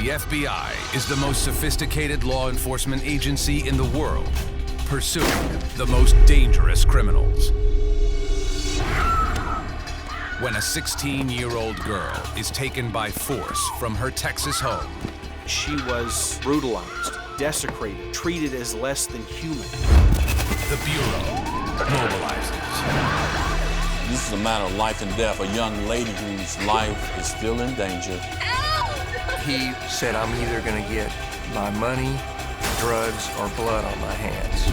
The FBI is the most sophisticated law enforcement agency in the world, pursuing the most dangerous criminals. When a 16-year-old girl is taken by force from her Texas home, she was brutalized, desecrated, treated as less than human. the Bureau mobilizes. This is a matter of life and death. A young lady whose life is still in danger. He said, I'm either going to get my money, drugs, or blood on my hands.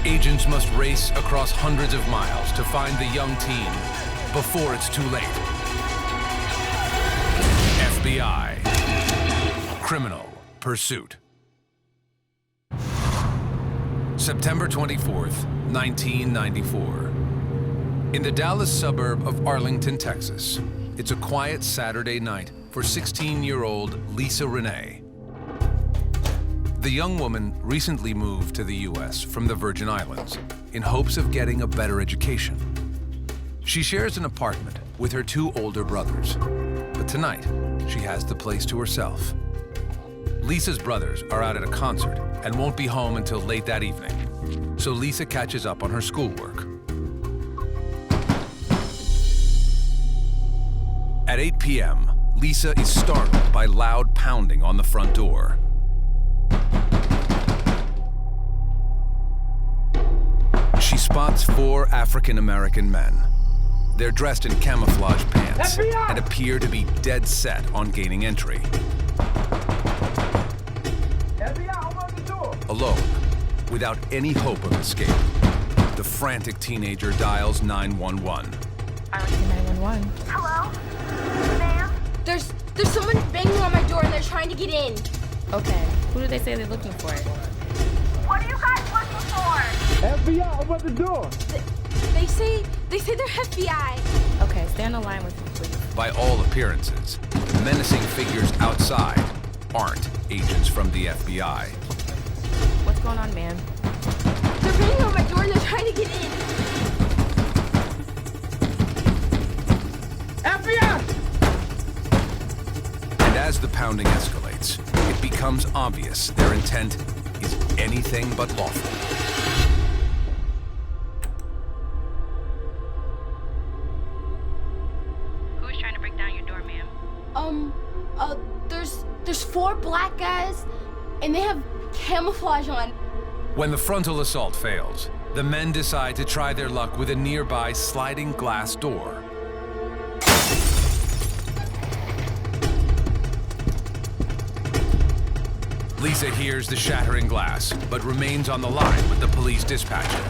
Agents must race across hundreds of miles to find the young teen before it's too late. FBI. Criminal Pursuit. September 24th, 1994. In the Dallas suburb of Arlington, Texas, it's a quiet Saturday night for 16-year-old Lisa Renee. The young woman recently moved to the U.S. from the Virgin Islands in hopes of getting a better education. She shares an apartment with her two older brothers, but tonight she has the place to herself. Lisa's brothers are out at a concert and won't be home until late that evening, so Lisa catches up on her schoolwork. At 8 p.m., Lisa is startled by loud pounding on the front door. She spots four African-American men. They're dressed in camouflage pants FBI! and appear to be dead set on gaining entry. FBI, open the door! Alone, without any hope of escape, the frantic teenager dials 911. Arlington 911. Hello? Ma'am? There's someone banging on my door and they're trying to get in. Okay. Who do they say they're looking for? What are you guys looking for? FBI, open the door! They say they're FBI. Okay, stay on the line with me, please. By all appearances, the menacing figures outside aren't agents from the FBI. What's going on, ma'am? They're banging on my door and they're trying to get in. FBI! And as the pounding escalates, it becomes obvious their intent is anything but lawful. Who's trying to break down your door, ma'am? There's four black guys and they have camouflage on. When the frontal assault fails, the men decide to try their luck with a nearby sliding glass door. Lisa hears the shattering glass, but remains on the line with the police dispatcher.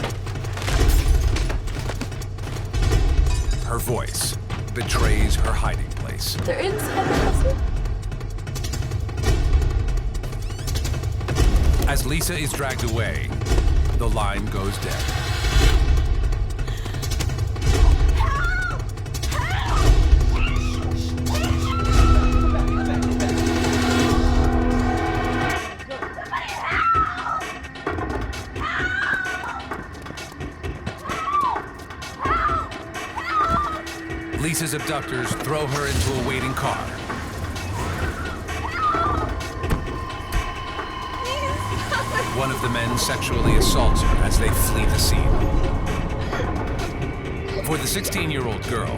Her voice betrays her hiding place. They're inside the house. As Lisa is dragged away, the line goes dead. Lisa's abductors throw her into a waiting car. One of the men sexually assaults her as they flee the scene. For the 16-year-old girl,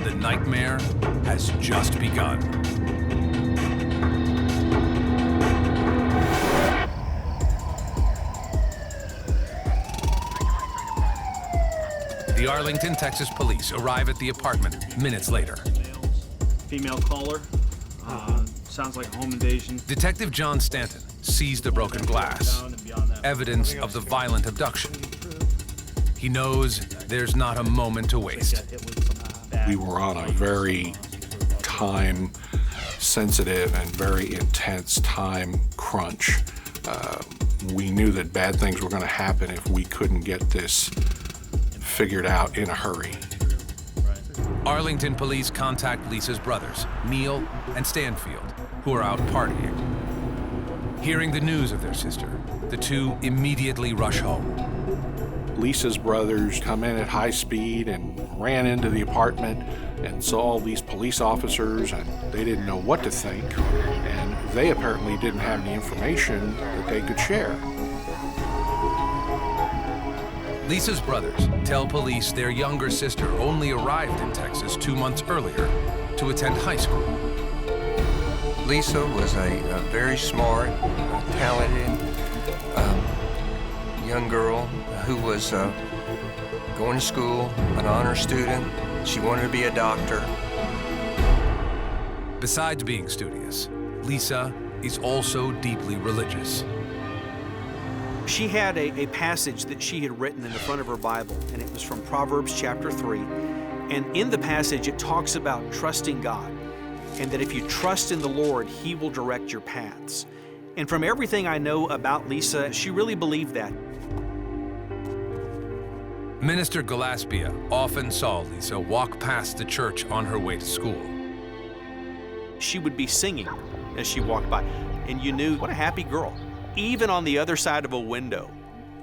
the nightmare has just begun. The Arlington, Texas police arrive at the apartment minutes later. Female caller. Sounds like a home invasion. Detective John Stanton sees the broken glass, evidence of the violent abduction. He knows there's not a moment to waste. We were on a very time-sensitive and very intense time crunch. We knew that bad things were going to happen if we couldn't get this figured out in a hurry. Arlington police contact Lisa's brothers, Neil and Stanfield, who are out partying. Hearing the news of their sister, the two immediately rush home. Lisa's brothers come in at high speed and ran into the apartment and saw all these police officers, and they didn't know what to think, and they apparently didn't have any information that they could share. Lisa's brothers tell police their younger sister only arrived in Texas 2 months earlier to attend high school. Lisa was a very smart, talented young girl who was going to school, an honor student. She wanted to be a doctor. Besides being studious, Lisa is also deeply religious. She had a passage that she had written in the front of her Bible, and it was from Proverbs chapter 3. And in the passage, it talks about trusting God, and that if you trust in the Lord, He will direct your paths. And from everything I know about Lisa, she really believed that. Minister Gillespie often saw Lisa walk past the church on her way to school. She would be singing as she walked by, and you knew, what a happy girl. Even on the other side of a window,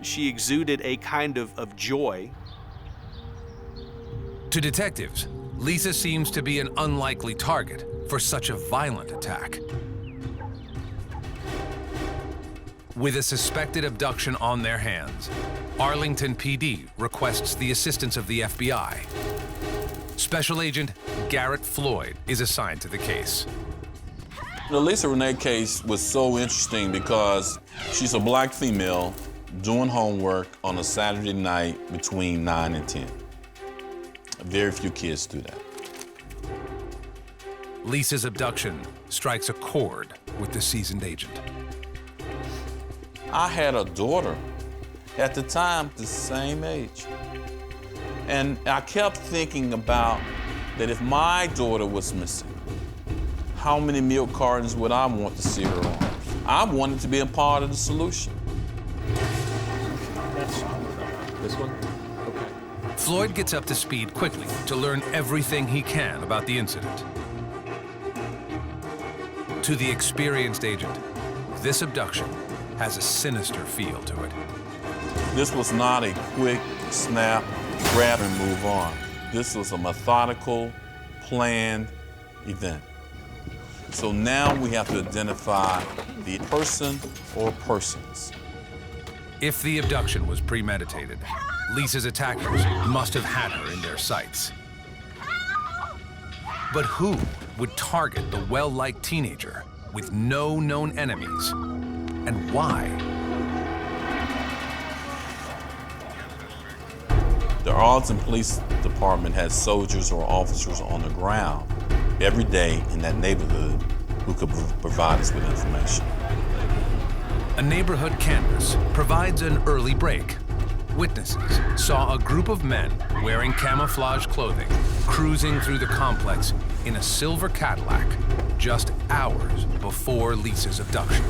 she exuded a kind of joy. To detectives, Lisa seems to be an unlikely target for such a violent attack. With a suspected abduction on their hands, Arlington PD requests the assistance of the FBI. Special Agent Garrett Floyd is assigned to the case. The Lisa Renee case was so interesting because she's a black female doing homework on a Saturday night between 9 and 10. Very few kids do that. Lisa's abduction strikes a chord with the seasoned agent. I had a daughter at the time the same age. And I kept thinking about that if my daughter was missing, how many milk cartons would I want to see her on? I wanted to be a part of the solution. That's this one? Okay. Floyd gets up to speed quickly to learn everything he can about the incident. To the experienced agent, this abduction has a sinister feel to it. This was not a quick snap, grab and move on. This was a methodical, planned event. So now we have to identify the person or persons. If the abduction was premeditated, Lisa's attackers must have had her in their sights. But who would target the well-liked teenager with no known enemies, and why? The Arlington Police Department has soldiers or officers on the ground every day in that neighborhood who could provide us with information. A neighborhood canvas provides an early break. Witnesses saw a group of men wearing camouflage clothing cruising through the complex in a silver Cadillac just hours before Lisa's abduction.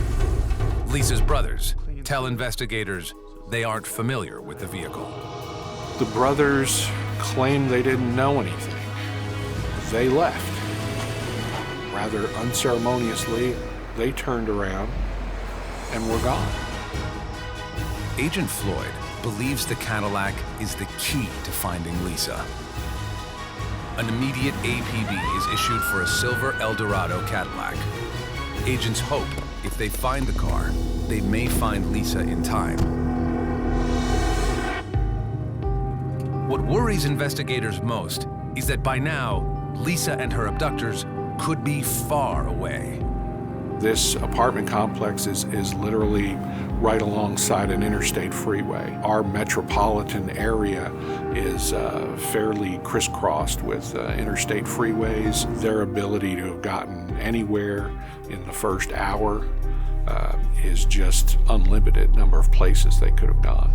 Lisa's brothers tell investigators they aren't familiar with the vehicle. The brothers claim they didn't know anything. They left. Rather unceremoniously, they turned around and were gone. Agent Floyd believes the Cadillac is the key to finding Lisa. An immediate APB is issued for a silver Eldorado Cadillac. Agents hope if they find the car, they may find Lisa in time. What worries investigators most is that by now, Lisa and her abductors could be far away. This apartment complex is literally right alongside an interstate freeway. Our metropolitan area is fairly crisscrossed with interstate freeways. Their ability to have gotten anywhere in the first hour is just unlimited number of places they could have gone.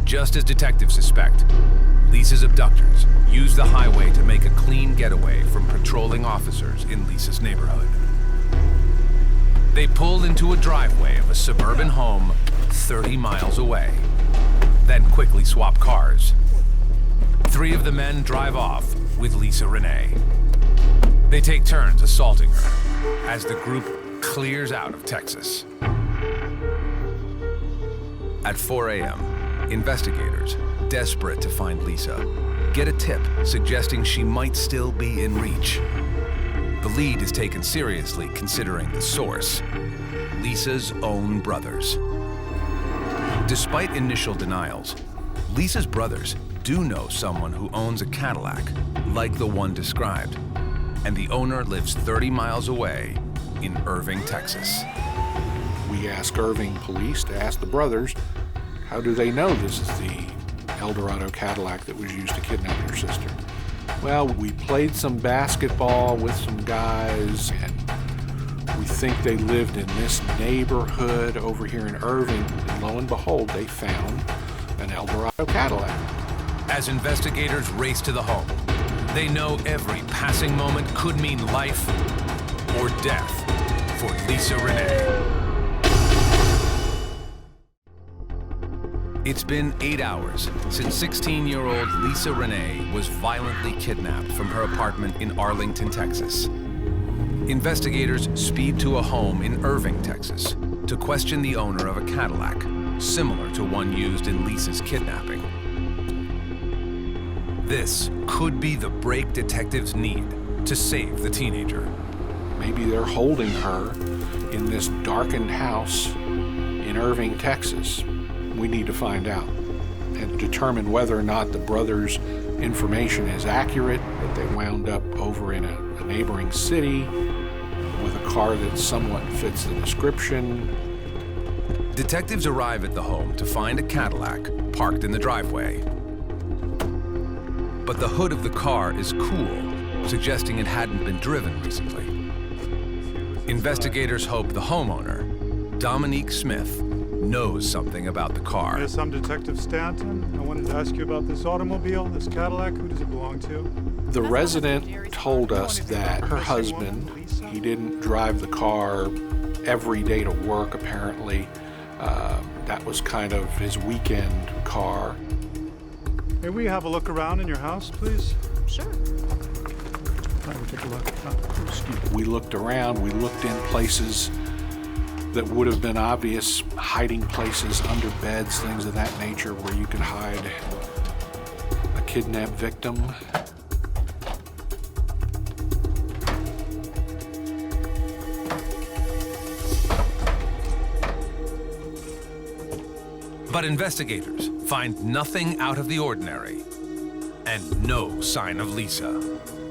Just as detectives suspect, Lisa's abductors used the highway to make a clean getaway from patrolling officers in Lisa's neighborhood. They pulled into a driveway of a suburban home 30 miles away, then quickly swap cars. 3 of the men drive off with Lisa Renee. They take turns assaulting her as the group clears out of Texas. At 4 a.m., Investigators, desperate to find Lisa, get a tip suggesting she might still be in reach. The lead is taken seriously considering the source, Lisa's own brothers. Despite initial denials, Lisa's brothers do know someone who owns a Cadillac, like the one described, and the owner lives 30 miles away in Irving, Texas. We asked Irving police to ask the brothers, how do they know this is the Eldorado Cadillac that was used to kidnap your sister? Well, we played some basketball with some guys, and we think they lived in this neighborhood over here in Irving, and lo and behold, they found an Eldorado Cadillac. As investigators race to the home, they know every passing moment could mean life or death for Lisa Renee. It's been 8 hours since 16-year-old Lisa Renee was violently kidnapped from her apartment in Arlington, Texas. Investigators speed to a home in Irving, Texas, to question the owner of a Cadillac, similar to one used in Lisa's kidnapping. This could be the break detectives need to save the teenager. Maybe they're holding her in this darkened house in Irving, Texas. We need to find out and determine whether or not the brothers' information is accurate, that they wound up over in a neighboring city with a car that somewhat fits the description. Detectives arrive at the home to find a Cadillac parked in the driveway. But the hood of the car is cool, suggesting it hadn't been driven recently. Investigators hope the homeowner, Dominique Smith, knows something about the car. Yes, I'm Detective Stanton. I wanted to ask you about this automobile, this Cadillac. Who does it belong to? The resident told us that her husband, he didn't drive the car every day to work, apparently. That was kind of his weekend car. May we have a look around in your house, please? Sure. We'll take a look. We looked around, we looked in places that would have been obvious hiding places, under beds, things of that nature, where you could hide a kidnapped victim. But investigators find nothing out of the ordinary and no sign of Lisa.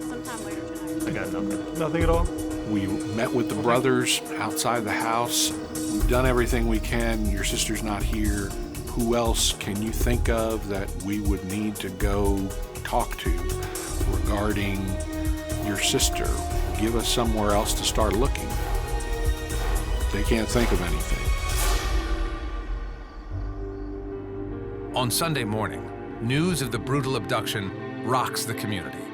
Sometime later tonight. I got nothing. Nothing at all? We met with the brothers outside the house. We've done everything we can. Your sister's not here. Who else can you think of that we would need to go talk to regarding your sister? Give us somewhere else to start looking. They can't think of anything. On Sunday morning, news of the brutal abduction rocks the community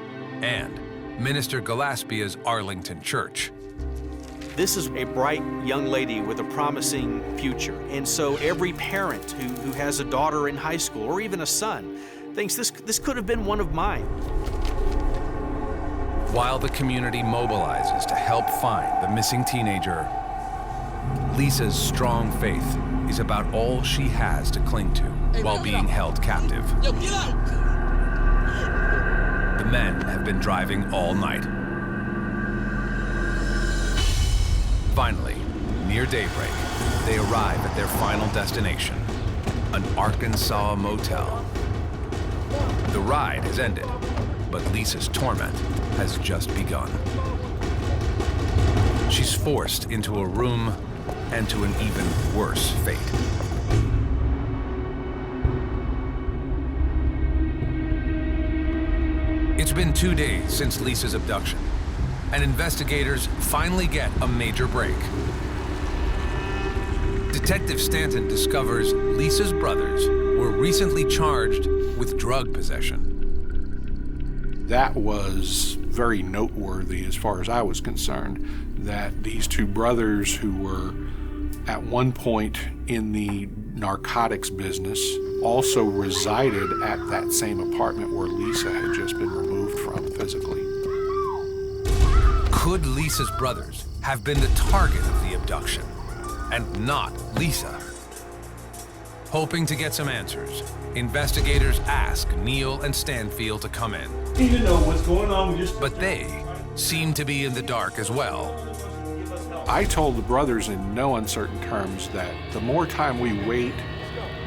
and Minister Gillespia's Arlington church. This is a bright young lady with a promising future. And so every parent who has a daughter in high school or even a son thinks this could have been one of mine. While the community mobilizes to help find the missing teenager, Lisa's strong faith is about all she has to cling to while being held captive. Yo, get out! The men have been driving all night. Finally, near daybreak, they arrive at their final destination, an Arkansas motel. The ride has ended, but Lisa's torment has just begun. She's forced into a room and to an even worse fate. It's been 2 days since Lisa's abduction, and investigators finally get a major break. Detective Stanton discovers Lisa's brothers were recently charged with drug possession. That was very noteworthy as far as I was concerned, that these two brothers who were at one point in the narcotics business also resided at that same apartment where Lisa had just been removed from physically. Could Lisa's brothers have been the target of the abduction and not Lisa? Hoping to get some answers, investigators ask Neil and Stanfield to come in. You know what's going on with your... But they seem to be in the dark as well. I told the brothers in no uncertain terms that the more time we wait,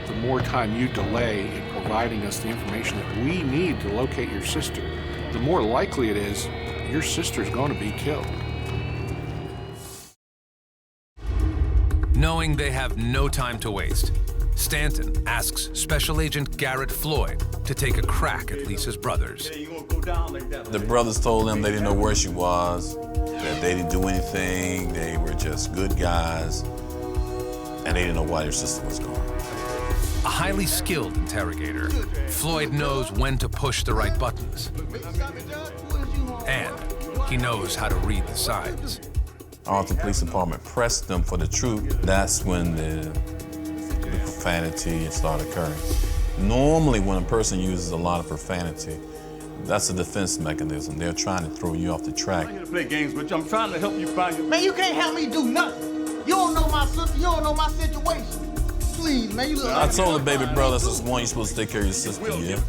the more time you delay in providing us the information that we need to locate your sister, the more likely it is your sister's going to be killed. Knowing they have no time to waste, Stanton asks Special Agent Garrett Floyd to take a crack at Lisa's brothers. The brothers told them they didn't know where she was, that they didn't do anything, they were just good guys, and they didn't know why their sister was gone. A highly skilled interrogator, Floyd knows when to push the right buttons. And he knows how to read the signs. Arlington Police Department pressed them for the truth. That's when the profanity started occurring. Normally, when a person uses a lot of profanity, that's a defense mechanism. They're trying to throw you off the track. I'm here to play games with you. I'm trying to help you find your... Man, you can't help me do nothing. You don't know my sister. You don't know my situation. Please, man, you look I told the baby brother, I said, one, you're supposed to take care of your sister, yeah?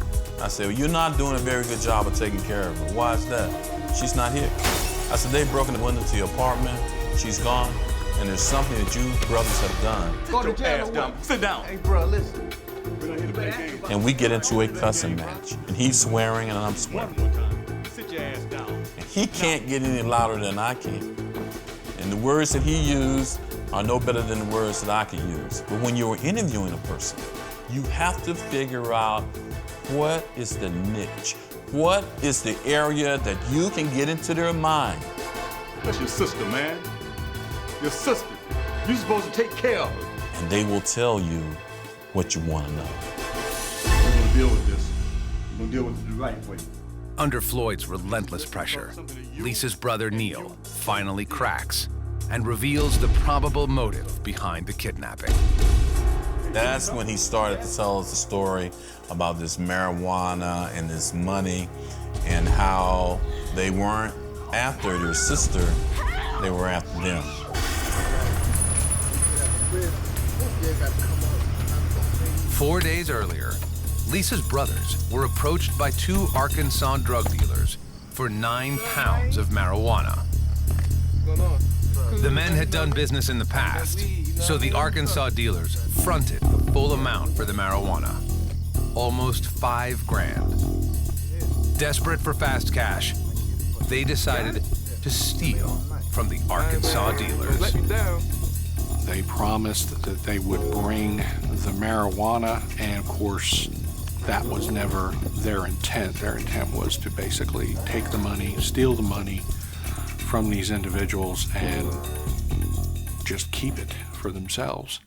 I said, well, you're not doing a very good job of taking care of her. Why is that? She's not here. I said, they've broken the window to your apartment. She's gone. And there's something that you brothers have done. Go to jail down. Sit down. Hey, bro, listen. We're not here to play games. And we get into a cussing match. And he's swearing and I'm swearing. One more time. Sit your ass down. And he can't get any louder than I can. And the words that he used are no better than the words that I can use. But when you're interviewing a person, you have to figure out what is the niche. What is the area that you can get into their mind? That's your sister, man. Your sister. You're supposed to take care of her. And they will tell you what you want to know. We're going to deal with this. We're going to deal with it the right way. Under Floyd's relentless pressure, Lisa's brother Neil finally cracks and reveals the probable motive behind the kidnapping. That's when he started to tell us the story about this marijuana and this money and how they weren't after their sister, they were after them. Four days earlier, Lisa's brothers were approached by two Arkansas drug dealers for 9 pounds of marijuana. The men had done business in the past, so the Arkansas dealers fronted the full amount for the marijuana, almost $5 grand. Desperate for fast cash, they decided to steal from the Arkansas dealers. They promised that they would bring the marijuana, and of course, that was never their intent. Their intent was to basically take the money, steal the money from these individuals and just keep it for themselves.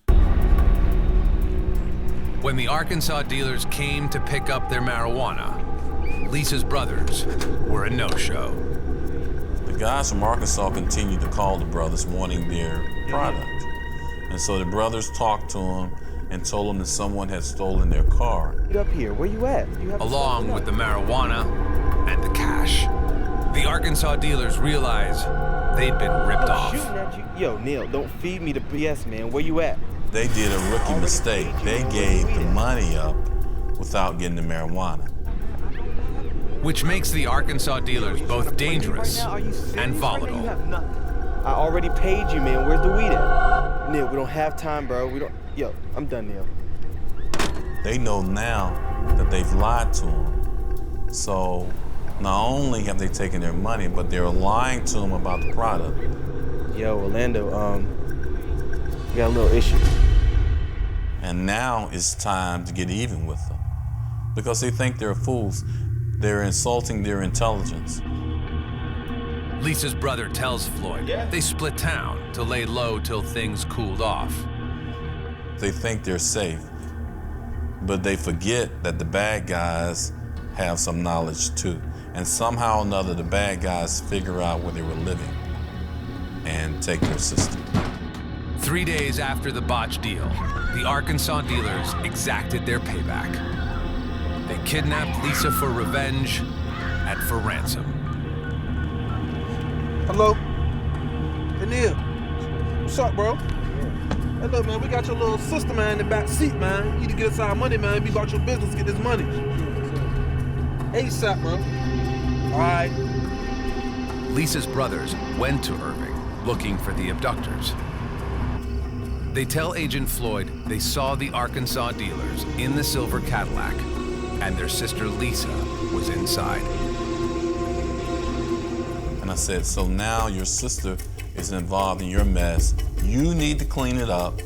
When the Arkansas dealers came to pick up their marijuana, Lisa's brothers were a no-show. The guys from Arkansas continued to call the brothers wanting their product. And so the brothers talked to them and told them that someone had stolen their car. Get up here, where you at? Along with the marijuana and the cash. The Arkansas dealers realized they'd been ripped off. Shooting at you. Yo, Neil, don't feed me the BS, man. Where you at? They did a rookie mistake. They gave the money up without getting the marijuana. Which makes the Arkansas dealers both dangerous and volatile. I already paid you, man. Where's the weed at? Neil, we don't have time, bro. Yo, I'm done, Neil. They know now that they've lied to them. So not only have they taken their money, but they're lying to them about the product. Yo, Orlando, we got a little issue. And now it's time to get even with them because they think they're fools. They're insulting their intelligence. Lisa's brother tells Floyd they split town to lay low till things cooled off. They think they're safe, but they forget that the bad guys have some knowledge too. And somehow or another, the bad guys figure out where they were living and take their sister. 3 days after the botched deal, the Arkansas dealers exacted their payback. They kidnapped Lisa for revenge and for ransom. Hello? Hey, Neil. What's up, bro? Hey, look, man, we got your little sister, man, in the back seat, man. You need to get us our money, man. Be about your business, get this money. ASAP, bro. All right. Lisa's brothers went to Irving looking for the abductors. They tell Agent Floyd they saw the Arkansas dealers in the silver Cadillac, and their sister Lisa was inside. And I said, so now your sister is involved in your mess. You need to clean it up.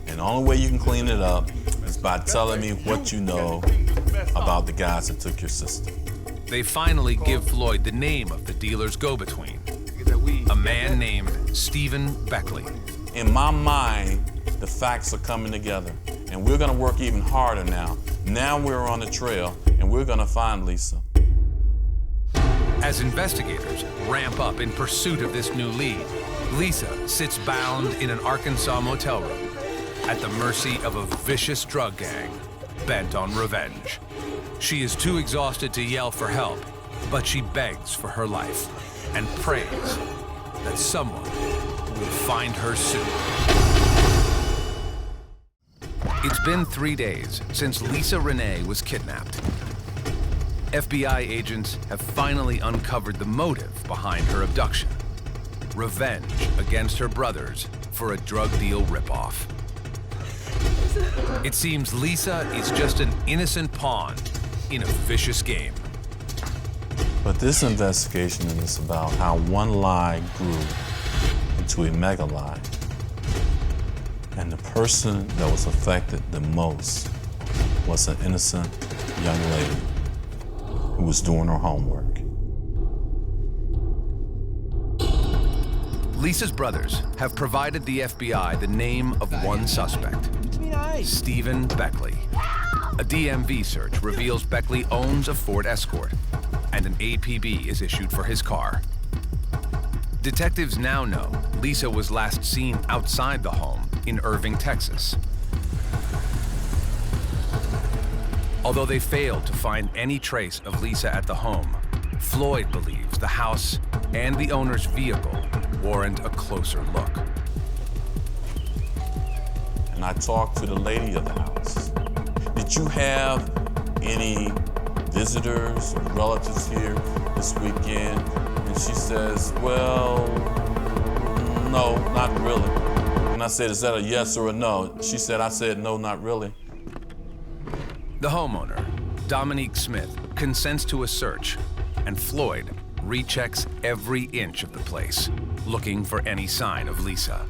And the only way you can clean it up is by telling me what you know about the guys that took your sister. They finally give Floyd the name of the dealer's go-between, a man named Stephen Beckley. In my mind, the facts are coming together, and we're gonna work even harder now. Now we're on the trail, and we're gonna find Lisa. As investigators ramp up in pursuit of this new lead, Lisa sits bound in an Arkansas motel room at the mercy of a vicious drug gang bent on revenge. She is too exhausted to yell for help, but she begs for her life and prays that someone will find her soon. It's been 3 days since Lisa Renee was kidnapped. FBI agents have finally uncovered the motive behind her abduction: revenge against her brothers for a drug deal ripoff. It seems Lisa is just an innocent pawn in a vicious game. But this investigation is about how one lie grew into a mega lie. And the person that was affected the most was an innocent young lady who was doing her homework. Lisa's brothers have provided the FBI the name of one suspect, Stephen Beckley. A DMV search reveals Beckley owns a Ford Escort, and an APB is issued for his car. Detectives now know Lisa was last seen outside the home in Irving, Texas. Although they failed to find any trace of Lisa at the home, Floyd believes the house and the owner's vehicle warrant a closer look. And I talked to the lady of the house. Did you have any visitors or relatives here this weekend? And she says, well, no, not really. And I said, is that a yes or a no? She said, I said, no, not really. The homeowner, Dominique Smith, consents to a search, and Floyd rechecks every inch of the place, looking for any sign of Lisa.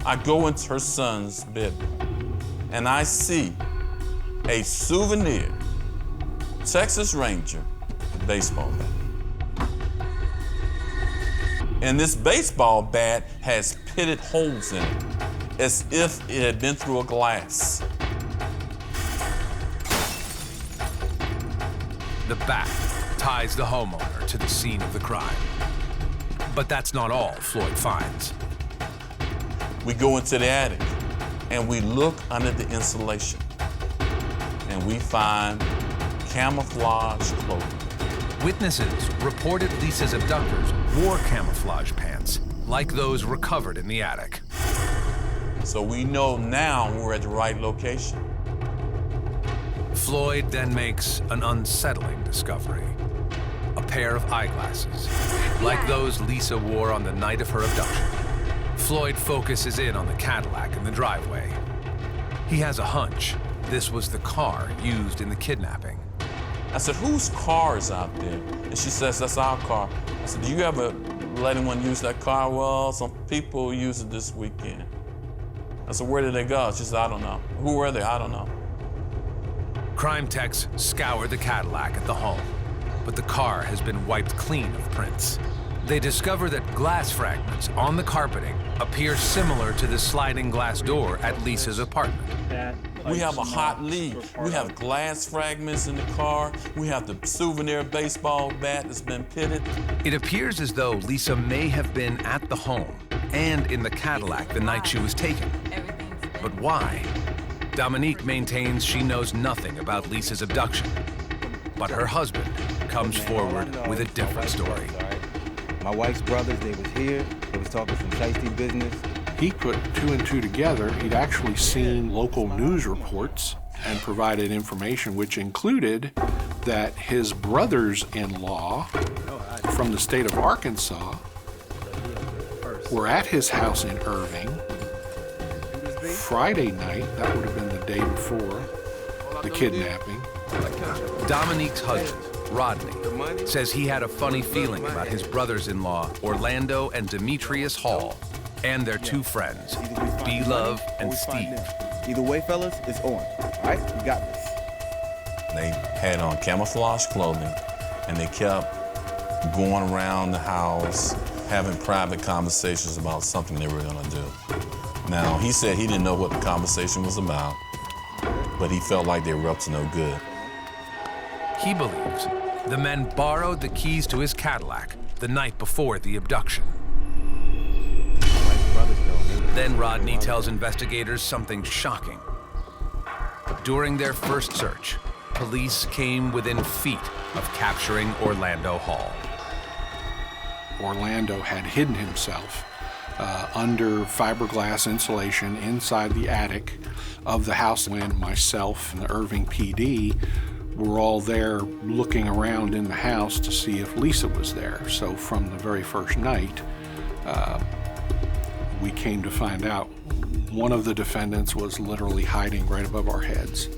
I go into her son's bedroom, and I see a souvenir Texas Ranger baseball bat. And this baseball bat has pitted holes in it, as if it had been through a glass. The bat ties the homeowner to the scene of the crime. But that's not all Floyd finds. We go into the attic, and we look under the insulation, and we find camouflage clothing. Witnesses reported Lisa's abductors wore camouflage pants, like those recovered in the attic. So we know now we're at the right location. Floyd then makes an unsettling discovery: a pair of eyeglasses, like those Lisa wore on the night of her abduction. Floyd focuses in on the Cadillac in the driveway. He has a hunch this was the car used in the kidnapping. I said, whose car is out there? And she says, that's our car. I said, do you ever let anyone use that car? Well, some people use it this weekend. I said, where did they go? She said, I don't know. Who were they? I don't know. Crime techs scour the Cadillac at the home, but the car has been wiped clean of prints. They discover that glass fragments on the carpeting appear similar to the sliding glass door at Lisa's apartment. We have a hot lead. We have glass fragments in the car. We have the souvenir baseball bat that's been pitted. It appears as though Lisa may have been at the home and in the Cadillac the night she was taken. But why? Dominique maintains she knows nothing about Lisa's abduction. But her husband comes forward with a different story. My wife's brothers, they was here. They was talking some shiesty business. He put two and two together. He'd actually seen local news reports and provided information which included that his brothers-in-law from the state of Arkansas were at his house in Irving Friday night. That would have been the day before the kidnapping. Dominique's husband, Rodney, says he had a funny feeling about his brothers-in-law, Orlando and Demetrius Hall, and their two friends, B-Love and Steve. Either way, fellas, it's on. All right, we got this. They had on camouflage clothing, and they kept going around the house, having private conversations about something they were gonna do. Now, he said he didn't know what the conversation was about, but he felt like they were up to no good. He believes the men borrowed the keys to his Cadillac the night before the abduction. Then Rodney tells investigators something shocking. During their first search, police came within feet of capturing Orlando Hall. Orlando had hidden himself under fiberglass insulation inside the attic of the house when myself and the Irving PD were all there looking around in the house to see if Lisa was there. So from the very first night, we came to find out one of the defendants was literally hiding right above our heads.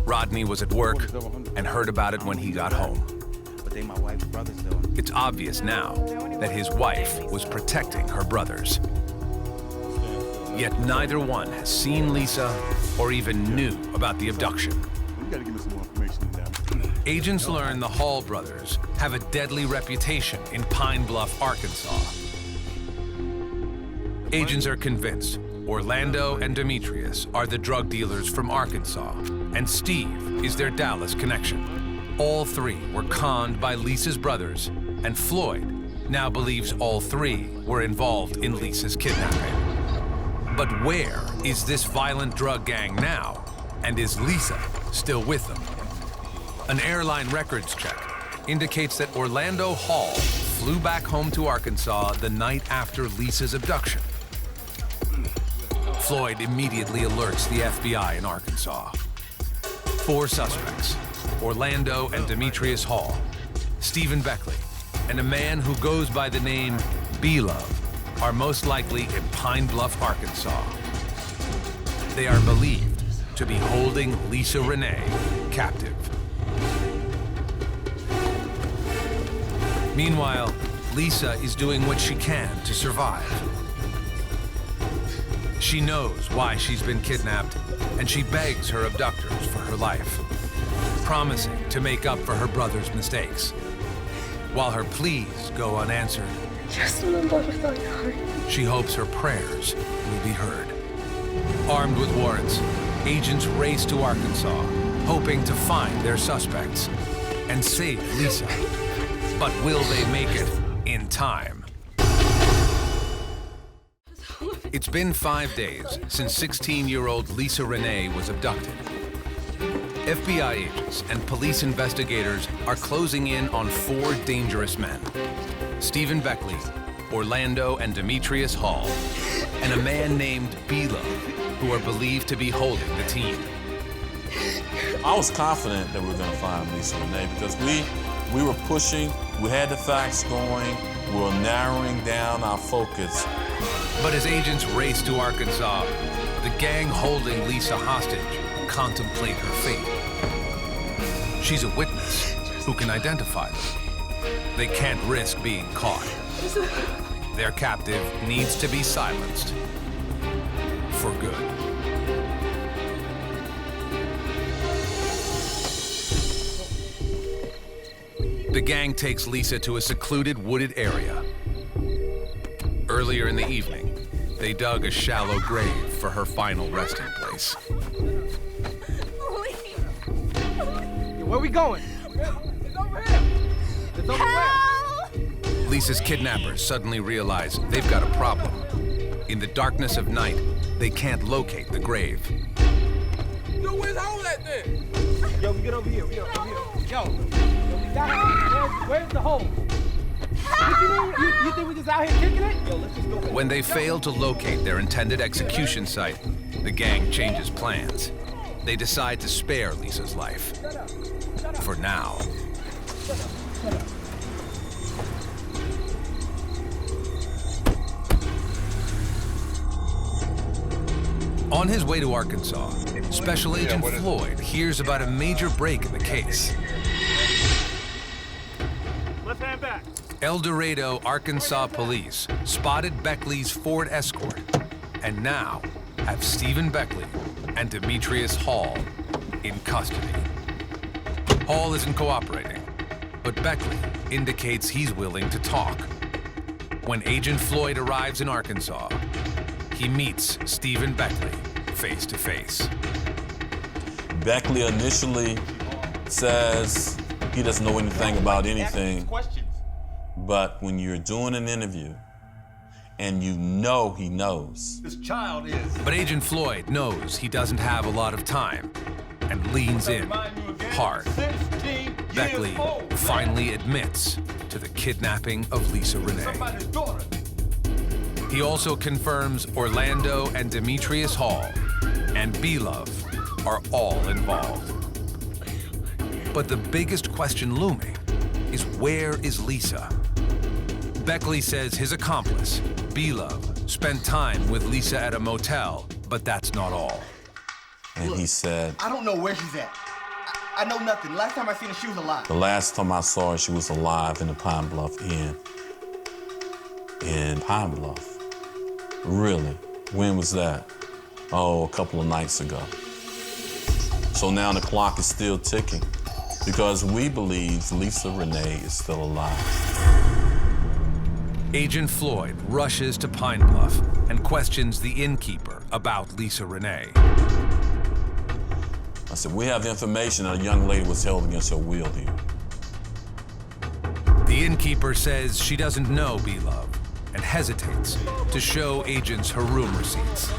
Rodney was at work and heard about it when he got home. It's obvious now that his wife was protecting her brothers. Yet neither one has seen Lisa or even knew about the abduction. You gotta give me some more information than that. Agents learn the Hall brothers have a deadly reputation in Pine Bluff, Arkansas. Agents are convinced Orlando and Demetrius are the drug dealers from Arkansas, and Steve is their Dallas connection. All three were conned by Lisa's brothers, and Floyd now believes all three were involved in Lisa's kidnapping. But where is this violent drug gang now? And is Lisa still with them? An airline records check indicates that Orlando Hall flew back home to Arkansas the night after Lisa's abduction. Floyd immediately alerts the FBI in Arkansas. 4 suspects, Orlando and Demetrius Hall, Stephen Beckley, and a man who goes by the name B-Love, are most likely in Pine Bluff, Arkansas. They are believed to be holding Lisa Renee captive. Meanwhile, Lisa is doing what she can to survive. She knows why she's been kidnapped, and she begs her abductors for her life, promising to make up for her brother's mistakes. While her pleas go unanswered, Just remember with all your heart. she hopes her prayers will be heard. Armed with warrants, agents race to Arkansas, hoping to find their suspects and save Lisa. But will they make it in time? It's been 5 days since 16-year-old Lisa Renee was abducted. FBI agents and police investigators are closing in on 4 dangerous men: Stephen Beckley, Orlando and Demetrius Hall, and a man named B-Love, who are believed to be holding the team. I was confident that we were gonna find Lisa Renee because we were pushing, we had the facts going, we were narrowing down our focus. But as agents race to Arkansas, the gang holding Lisa hostage contemplate her fate. She's a witness who can identify them. They can't risk being caught. Their captive needs to be silenced for good. The gang takes Lisa to a secluded wooded area. Earlier in the evening, they dug a shallow grave for her final resting place. Where we going? It's over here. It's over where? Lisa's kidnappers suddenly realize they've got a problem. In the darkness of night, they can't locate the grave. Yo, where's hole at then? Yo, we get over here. We over here. Yo, where's the hole? You think we just out here kicking it? Yo, let's just go. When they fail to locate their intended execution site, the gang changes plans. They decide to spare Lisa's life. For now. On his way to Arkansas, Special Agent Floyd hears about a major break in the case. Left hand back. El Dorado, Arkansas police spotted Beckley's Ford Escort and now have Stephen Beckley and Demetrius Hall in custody. Hall isn't cooperating, but Beckley indicates he's willing to talk. When Agent Floyd arrives in Arkansas, he meets Stephen Beckley face to face. Beckley initially says he doesn't know anything about anything. But when you're doing an interview and you know he knows. This child is. But Agent Floyd knows he doesn't have a lot of time and leans in hard. Beckley finally admits to the kidnapping of Lisa Renee. He also confirms Orlando and Demetrius Hall and B-Love are all involved. But the biggest question looming is, where is Lisa? Beckley says his accomplice, B-Love, spent time with Lisa at a motel, but that's not all. And he said, I don't know where she's at. I know nothing. Last time I seen her, she was alive. the last time I saw her, she was alive in the Pine Bluff Inn. In Pine Bluff. Really? When was that? Oh, a couple of nights ago. So now the clock is still ticking because we believe Lisa Renee is still alive. Agent Floyd rushes to Pine Bluff and questions the innkeeper about Lisa Renee. I said, we have information that a young lady was held against her will here. The innkeeper says she doesn't know B-Love and hesitates to show agents her room receipts.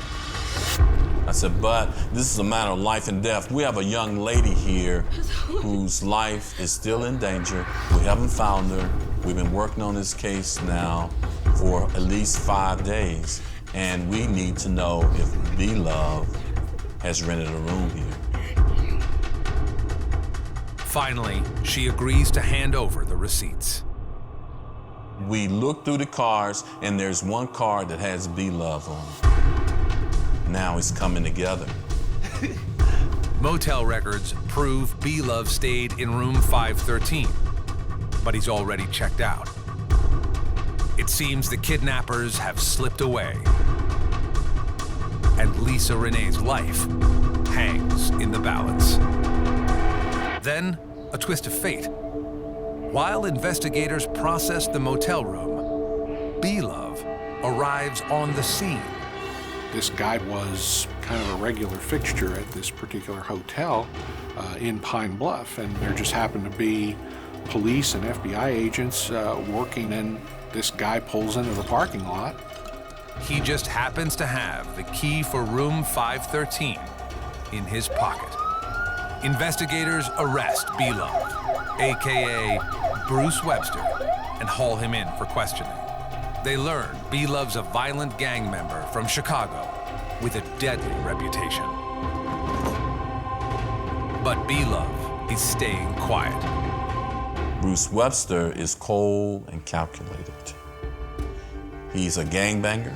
I said, but this is a matter of life and death. We have a young lady here whose life is still in danger. We haven't found her. We've been working on this case now for at least 5 days, and we need to know if B-Love has rented a room here. Finally, she agrees to hand over the receipts. We look through the cars, and there's one car that has B-Love on it. Now it's coming together. Motel records prove B-Love stayed in room 513, but he's already checked out. It seems the kidnappers have slipped away, and Lisa Renee's life hangs in the balance. Then, a twist of fate. While investigators process the motel room, B-Love arrives on the scene. This guy was kind of a regular fixture at this particular hotel in Pine Bluff, and there just happened to be police and FBI agents working, and this guy pulls into the parking lot. He just happens to have the key for room 513 in his pocket. Investigators arrest B-Love, AKA Bruce Webster, and haul him in for questioning. They learn B-Love's a violent gang member from Chicago with a deadly reputation. But B-Love is staying quiet. Bruce Webster is cold and calculated. He's a gangbanger.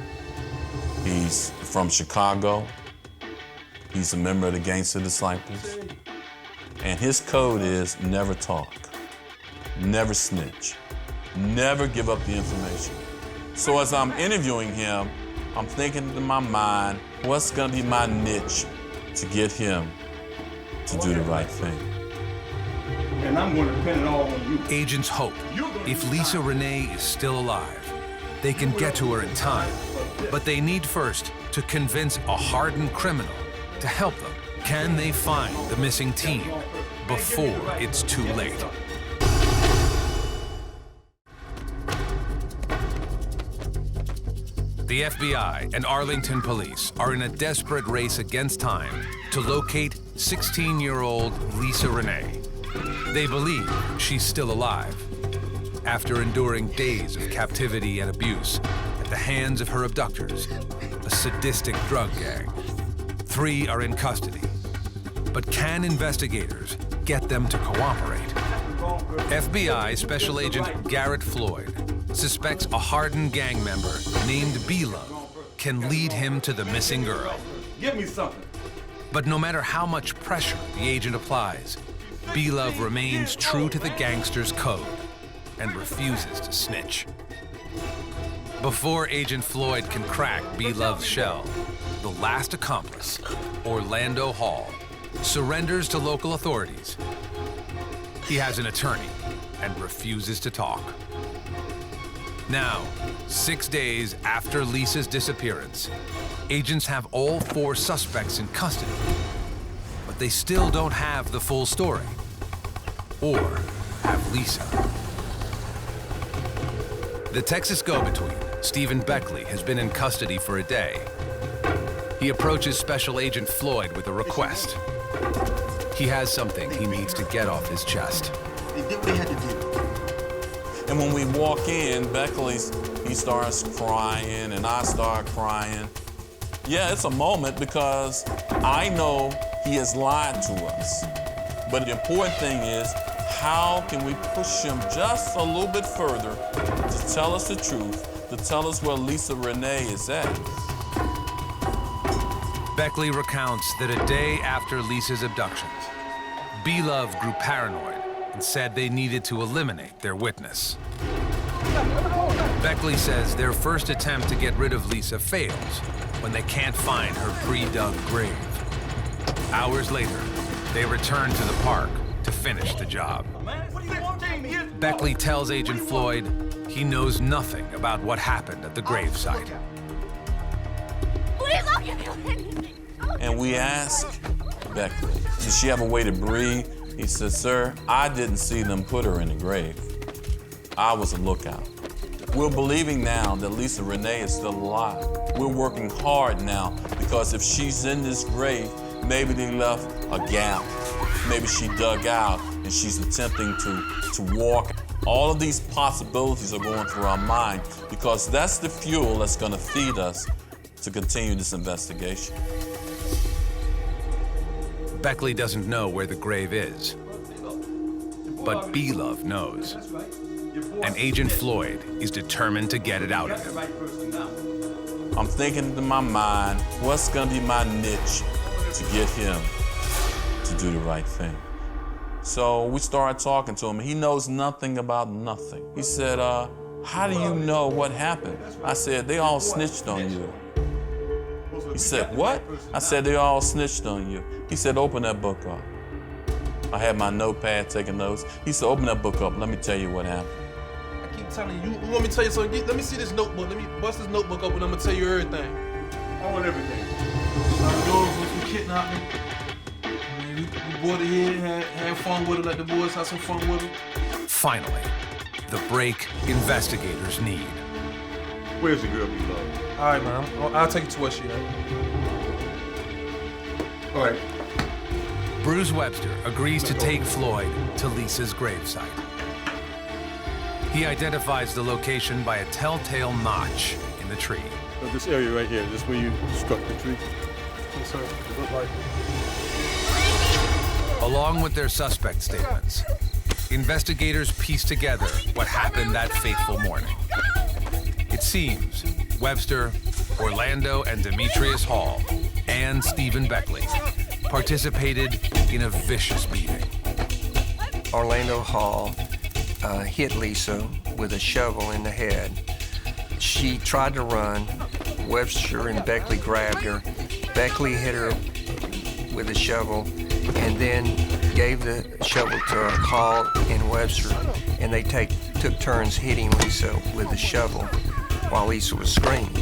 He's from Chicago. He's a member of the Gangster Disciples. And his code is never talk, never snitch, never give up the information. So as I'm interviewing him, I'm thinking in my mind, what's gonna be my niche to get him to do the right thing? And I'm going to pin it all on you. Agents hope if Lisa Renee is still alive, they can get to her in time. But they need first to convince a hardened criminal to help them. Can they find the missing team before it's too late? The FBI and Arlington police are in a desperate race against time to locate 16-year-old Lisa Renee. They believe she's still alive, after enduring days of captivity and abuse at the hands of her abductors, a sadistic drug gang. 3 are in custody. But can investigators get them to cooperate? FBI Special Agent Garrett Floyd suspects a hardened gang member named B-Love can lead him to the missing girl. Give me something. But no matter how much pressure the agent applies, B-Love remains true to the gangster's code and refuses to snitch. Before Agent Floyd can crack B-Love's shell, the last accomplice, Orlando Hall, surrenders to local authorities. He has an attorney and refuses to talk. Now, 6 days after Lisa's disappearance, agents have all 4 suspects in custody, but they still don't have the full story, or have Lisa. The Texas go-between, Stephen Beckley, has been in custody for a day. He approaches Special Agent Floyd with a request. He has something he needs to get off his chest. They did what they had to do. And when we walk in, he starts crying and I start crying. Yeah, it's a moment because I know he has lied to us. But the important thing is, how can we push him just a little bit further to tell us the truth, to tell us where Lisa Renee is at? Beckley recounts that a day after Lisa's abductions, B-Love grew paranoid and said they needed to eliminate their witness. Beckley says their first attempt to get rid of Lisa fails when they can't find her pre-dug grave. Hours later, they return to the park to finish the job. Beckley tells Agent Floyd he knows nothing about what happened at the gravesite. Please don't give me. And we ask Beckley, did she have a way to breathe? He said, sir, I didn't see them put her in the grave. I was a lookout. We're believing now that Lisa Renee is still alive. We're working hard now because if she's in this grave, maybe they left a gap. Maybe she dug out and she's attempting to walk. All of these possibilities are going through our mind because that's the fuel that's going to feed us to continue this investigation. Beckley doesn't know where the grave is, but B-Love knows. And Agent Floyd is determined to get it out of him. I'm thinking in my mind, what's gonna be my niche to get him to do the right thing? So we started talking to him. He knows nothing about nothing. He said, how do you know what happened? I said, they all snitched on you. He said, what? I said, they all snitched on you. He said, open that book up. I had my notepad taking notes. He said, open that book up. Let me tell you what happened. I keep telling you, you want me to tell you something? Let me see this notebook. Let me bust this notebook open. I'm gonna tell you everything. I want everything. I'm going for some kidnapping. We bought it here, had fun with it, let the boys have some fun with it. Finally, the break investigators need. Where's the girl you love? All right, man. I'll take you to where she at. All right. Bruce Webster agrees to take Floyd to Lisa's gravesite. He identifies the location by a telltale notch in the tree. This area right here, this where you struck the tree? Yes, sir. It looked like it. Along with their suspect statements, investigators piece together what happened that fateful morning. It seems Webster, Orlando and Demetrius Hall, and Stephen Beckley participated in a vicious beating. Orlando Hall hit Lisa with a shovel in the head. She tried to run. Webster and Beckley grabbed her. Beckley hit her with a shovel and then gave the shovel to Hall and Webster, and they took turns hitting Lisa with the shovel while Lisa was screaming.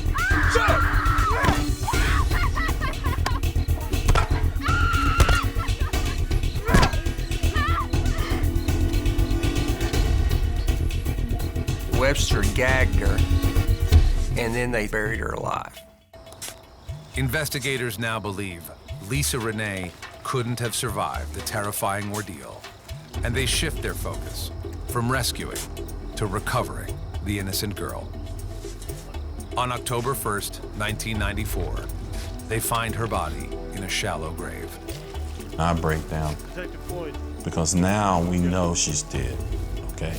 Webster gagged her, and then they buried her alive. Investigators now believe Lisa Renee couldn't have survived the terrifying ordeal, and they shift their focus from rescuing to recovering the innocent girl. On October 1st, 1994, they find her body in a shallow grave. I break down Detective Floyd. because now we know she's dead, okay?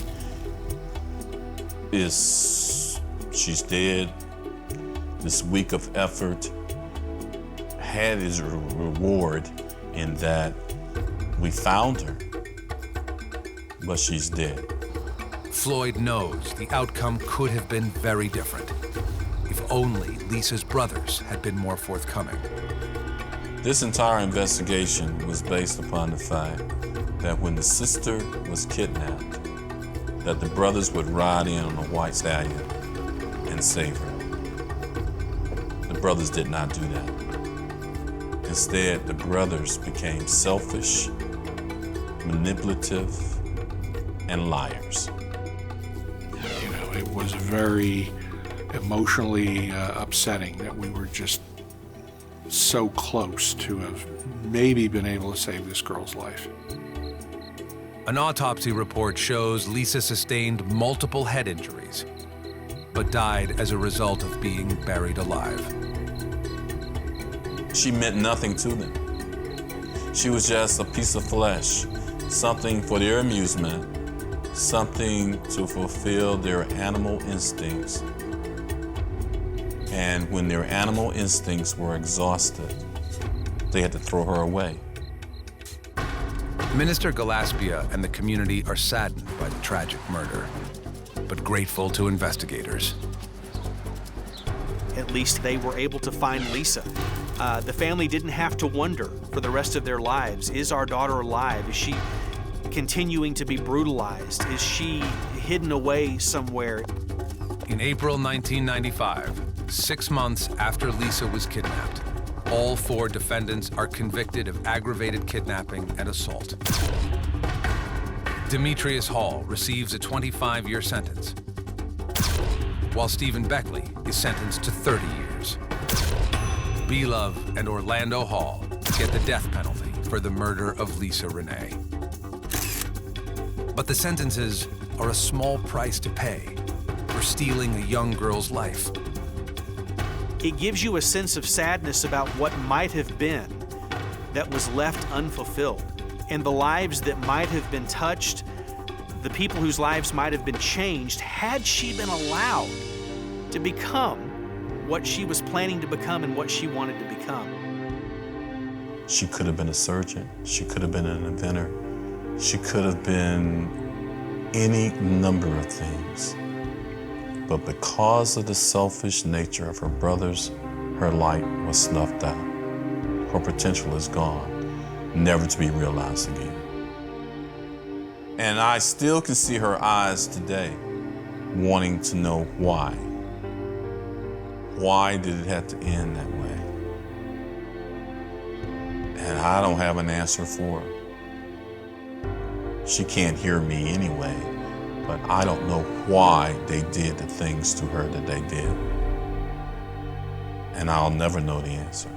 She's dead. This week of effort had its reward in that we found her, but she's dead. Floyd knows the outcome could have been very different if only Lisa's brothers had been more forthcoming. This entire investigation was based upon the fact that when the sister was kidnapped, that the brothers would ride in on a white stallion and save her. The brothers did not do that. Instead, the brothers became selfish, manipulative, and liars. You know, it was very emotionally upsetting that we were just so close to have maybe been able to save this girl's life. An autopsy report shows Lisa sustained multiple head injuries, but died as a result of being buried alive. She meant nothing to them. She was just a piece of flesh, something for their amusement, something to fulfill their animal instincts. And when their animal instincts were exhausted, they had to throw her away. Minister Gillespie and the community are saddened by the tragic murder, but grateful to investigators. At least they were able to find Lisa. The family didn't have to wonder for the rest of their lives, is our daughter alive? Is she continuing to be brutalized? Is she hidden away somewhere? In April 1995, 6 months after Lisa was kidnapped, all 4 defendants are convicted of aggravated kidnapping and assault. Demetrius Hall receives a 25-year sentence, while Stephen Beckley is sentenced to 30 years. B-Love and Orlando Hall get the death penalty for the murder of Lisa Renee. But the sentences are a small price to pay for stealing a young girl's life. It gives you a sense of sadness about what might have been that was left unfulfilled, and the lives that might have been touched, the people whose lives might have been changed had she been allowed to become what she was planning to become and what she wanted to become. She could have been a surgeon. She could have been an inventor. She could have been any number of things. But because of the selfish nature of her brothers, her light was snuffed out. Her potential is gone, never to be realized again. And I still can see her eyes today, wanting to know why. Why did it have to end that way? And I don't have an answer for her. She can't hear me anyway. But I don't know why they did the things to her that they did. And I'll never know the answer.